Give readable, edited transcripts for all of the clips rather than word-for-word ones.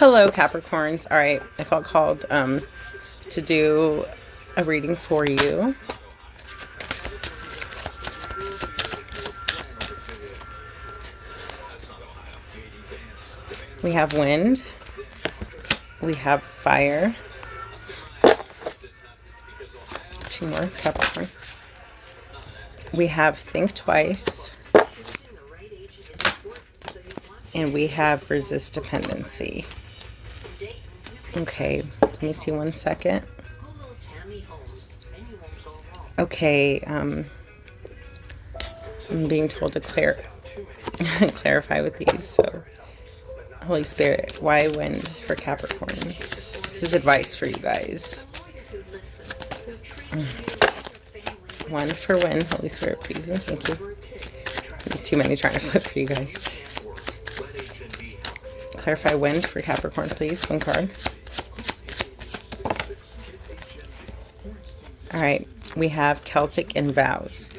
Hello, Capricorns. All right, I felt called to do a reading for you. We have wind. We have fire. Two more, Capricorn. We have think twice. And we have resist dependency. Okay, let me see 1 second. Okay, I'm being told to clarify with these. So, Holy Spirit, why wind for Capricorns? This is advice for you guys. One for wind, Holy Spirit, please and thank you. Too many trying to flip for you guys. Clarify wind for Capricorn, please. One card. All right, we have Celtic and vows.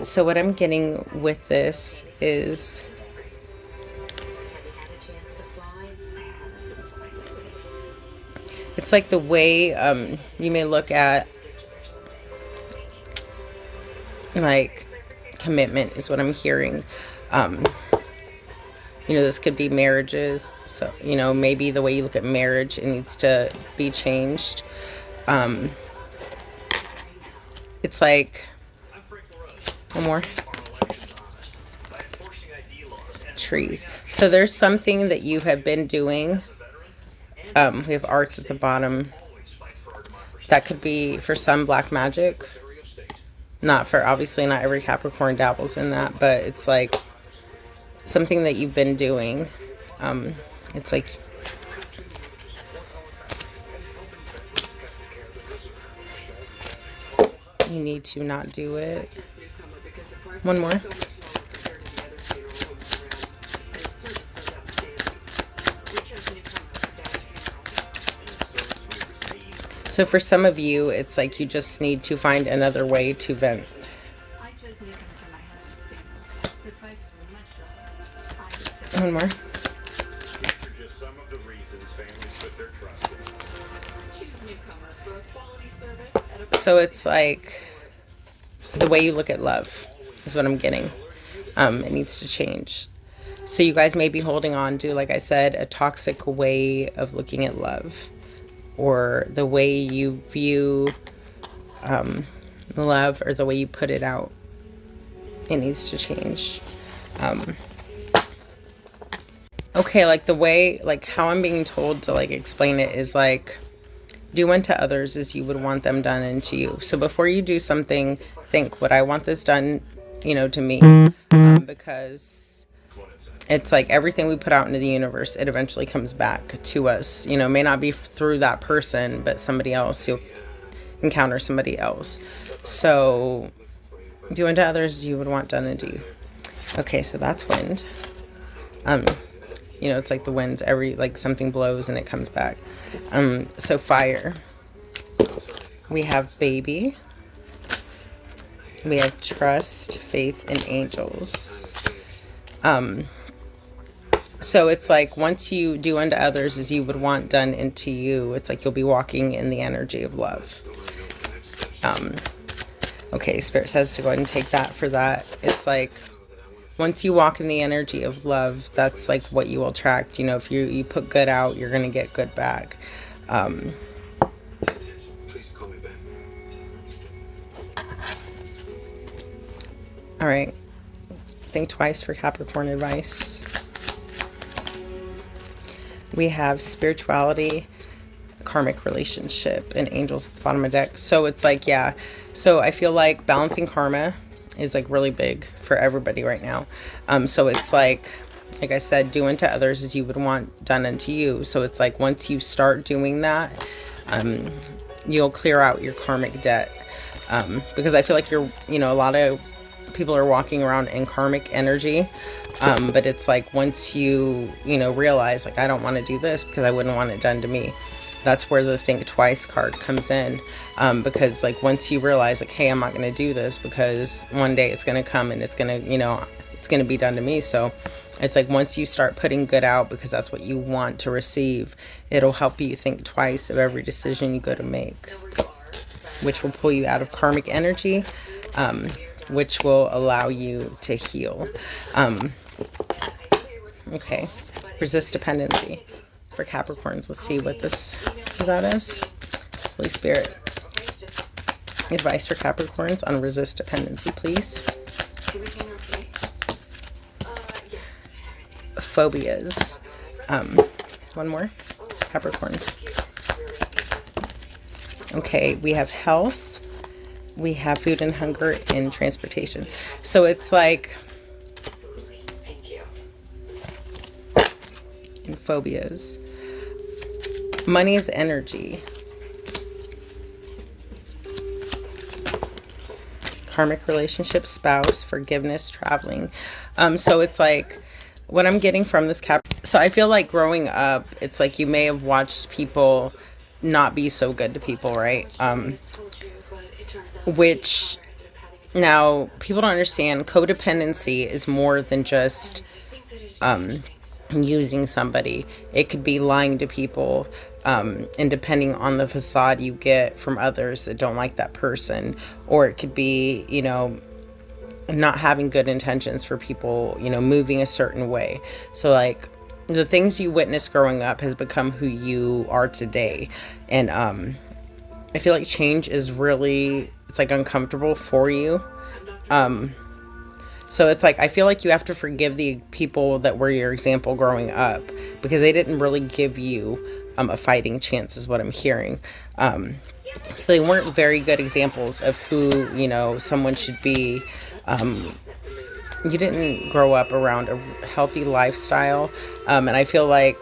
So what I'm getting with this is it's like the way you may look at like commitment is what I'm hearing. You know, this could be marriages. So, you know, maybe the way you look at marriage, it needs to be changed. It's like, one more. Trees. So there's something that you have been doing. We have arts at the bottom. That could be, for some, black magic. Not for, obviously, not every Capricorn dabbles in that, but it's like something that you've been doing. It's like you need to not do it. One more. So for some of you, it's like you just need to find another way to vent. One more. So it's like the way you look at love is what I'm getting. It needs to change. So you guys may be holding on to, like I said, a toxic way of looking at love, or the way you view love, or the way you put it out. It needs to change. Okay, like the way, like how I'm being told to like explain it is like, do unto others as you would want them done unto you. So before you do something, think, would I want this done, you know, to me? Because it's like everything we put out into the universe, it eventually comes back to us. You know, may not be through that person, but somebody else. You'll encounter somebody else. So do unto others as you would want done unto you. Okay, so that's wind. You know, it's like the winds, like something blows and it comes back. So fire. We have baby. We have trust, faith, and angels. So it's like once you do unto others as you would want done into you, it's like you'll be walking in the energy of love. Okay, Spirit says to go ahead and take that for that. It's like once you walk in the energy of love, that's like what you will attract. You know, if you put good out, you're going to get good back. All right. Think twice for Capricorn advice. We have spirituality, karmic relationship, and angels at the bottom of the deck. So it's like, yeah. So I feel like balancing karma is like really big for everybody right now. So it's like I said, do unto others as you would want done unto you. So it's like once you start doing that, you'll clear out your karmic debt. Because I feel like you know, a lot of people are walking around in karmic energy. But it's like once you know, realize like, I don't want to do this because I wouldn't want it done to me. That's where the think twice card comes in. Because like once you realize like, hey, I'm not going to do this because one day it's going to come and it's going to, you know, it's going to be done to me. So it's like once you start putting good out because that's what you want to receive, it'll help you think twice of every decision you go to make, which will pull you out of karmic energy, which will allow you to heal. Okay, resist dependency for Capricorns. Let's see what this is out as. Holy Spirit, advice for Capricorns on resist dependency, please. Phobias. One more. Capricorns. Okay, we have health, we have food and hunger, and transportation. So it's like in phobias, money is energy. Karmic relationship, spouse, forgiveness, traveling. So it's like what I'm getting from this so I feel like growing up, it's like you may have watched people not be so good to people, right? Which now people don't understand. Codependency is more than just using somebody. It could be lying to people, and depending on the facade you get from others that don't like that person, or it could be, you know, not having good intentions for people, you know, moving a certain way. So like the things you witnessed growing up has become who you are today. And I feel like change is really, it's like uncomfortable for you. So it's like I feel like you have to forgive the people that were your example growing up, because they didn't really give you a fighting chance, is what I'm hearing. So they weren't very good examples of who, you know, someone should be. You didn't grow up around a healthy lifestyle, and I feel like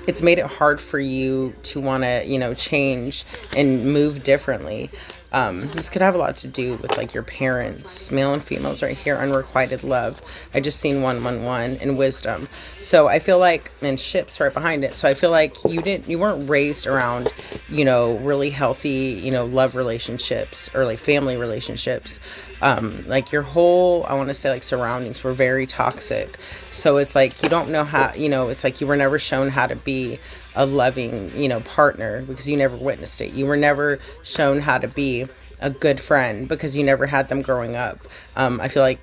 it's made it hard for you to want to, you know, change and move differently. This could have a lot to do with like your parents, male and females right here, unrequited love. I just seen 111 and wisdom. So I feel like, and ships right behind it. So I feel like you weren't raised around, you know, really healthy, you know, love relationships or like family relationships. Like your whole, I want to say like surroundings were very toxic. So it's like, you don't know how, you know, it's like you were never shown how to be a loving, you know, partner because you never witnessed it. You were never shown how to be a good friend because you never had them growing up. I feel like,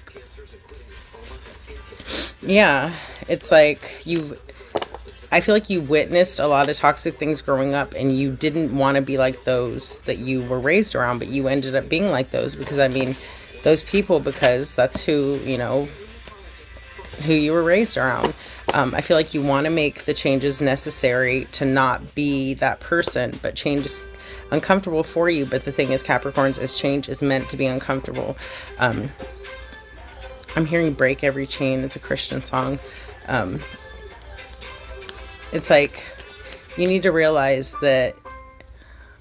yeah, it's like I feel like you witnessed a lot of toxic things growing up and you didn't want to be like those that you were raised around, but you ended up being like those because, I mean, those people, because that's who, you know, who you were raised around. I feel like you want to make the changes necessary to not be that person, but change is uncomfortable for you. But the thing is, Capricorns, is change is meant to be uncomfortable. I'm hearing Break Every Chain. It's a Christian song. It's like you need to realize that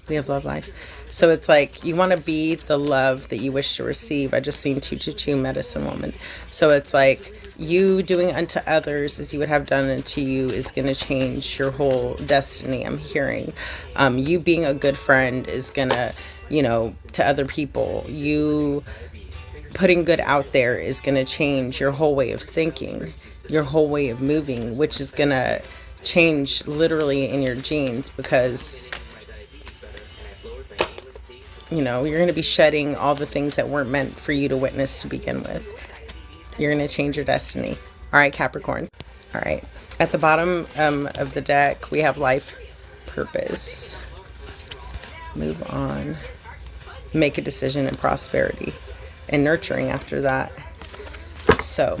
we have love life. So it's like you want to be the love that you wish to receive. I just seen 222 medicine woman. So it's like you doing unto others as you would have done unto you is going to change your whole destiny. I'm hearing you being a good friend is going to, you know, to other people, you putting good out there is going to change your whole way of thinking, your whole way of moving, which is going to change literally in your genes, because you know, you're going to be shedding all the things that weren't meant for you to witness to begin with. You're going to change your destiny. All right, Capricorn. All right. At the bottom of the deck, we have life purpose. Move on. Make a decision in prosperity and nurturing after that. So,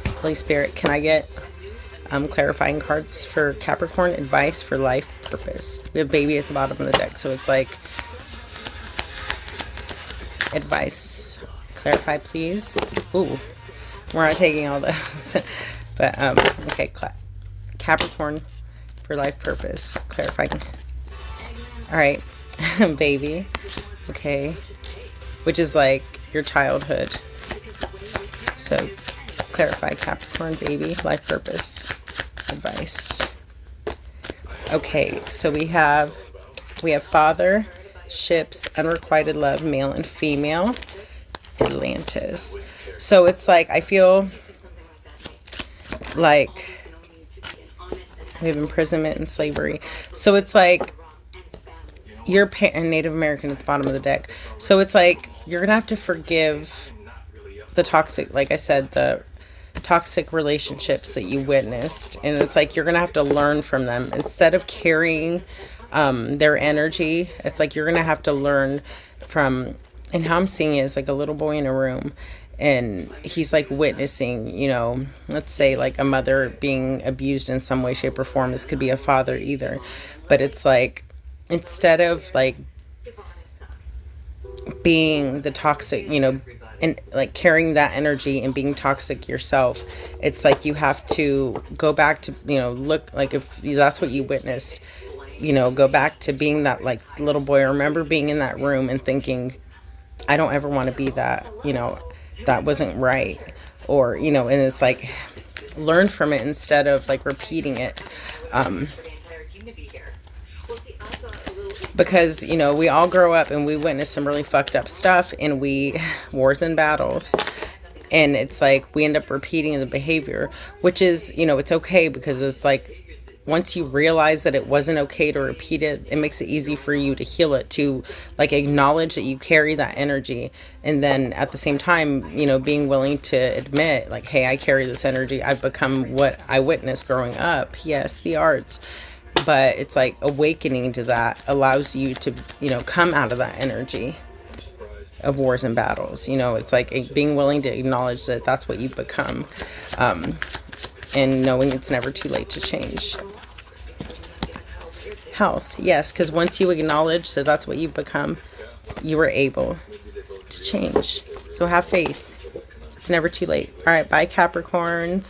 Holy Spirit, can I get clarifying cards for Capricorn? Advice for life purpose. We have baby at the bottom of the deck, so it's like advice. Clarify, please. Ooh, we're not taking all those. But, okay, Capricorn for life purpose. Clarifying. All right, baby. Okay. Which is like your childhood. So, clarify, Capricorn, baby, life purpose, advice. Okay, so we have father, ships, unrequited love, male and female, Atlantis. So it's like, I feel like we have imprisonment and slavery. So it's like you're Native American at the bottom of the deck. So it's like you're gonna have to forgive the toxic, like I said, the toxic relationships that you witnessed, and it's like you're gonna have to learn from them instead of carrying their energy. It's like you're gonna have to learn from. And how I'm seeing it is like a little boy in a room, and he's like witnessing, let's say like a mother being abused in some way, shape, or form. This could be a father either, but it's like instead of like being the toxic, and like carrying that energy and being toxic yourself, it's like you have to go back to, look, like if that's what you witnessed, go back to being that like little boy. Remember being in that room and thinking, I don't ever want to be that, that wasn't right. Or, and it's like learn from it instead of like repeating it. Because we all grow up and we witness some really fucked up stuff, and wars and battles, and it's like we end up repeating the behavior, which is, it's okay, because it's like once you realize that it wasn't okay to repeat it, it makes it easy for you to heal it, to like acknowledge that you carry that energy, and then at the same time, being willing to admit like, hey, I carry this energy. I've become what I witnessed growing up. Yes, the arts. But it's like awakening to that allows you to, come out of that energy of wars and battles. It's like being willing to acknowledge that that's what you've become, and knowing it's never too late to change. Health, yes, because once you acknowledge that that's what you've become, you were able to change. So have faith. It's never too late. All right, bye, Capricorns.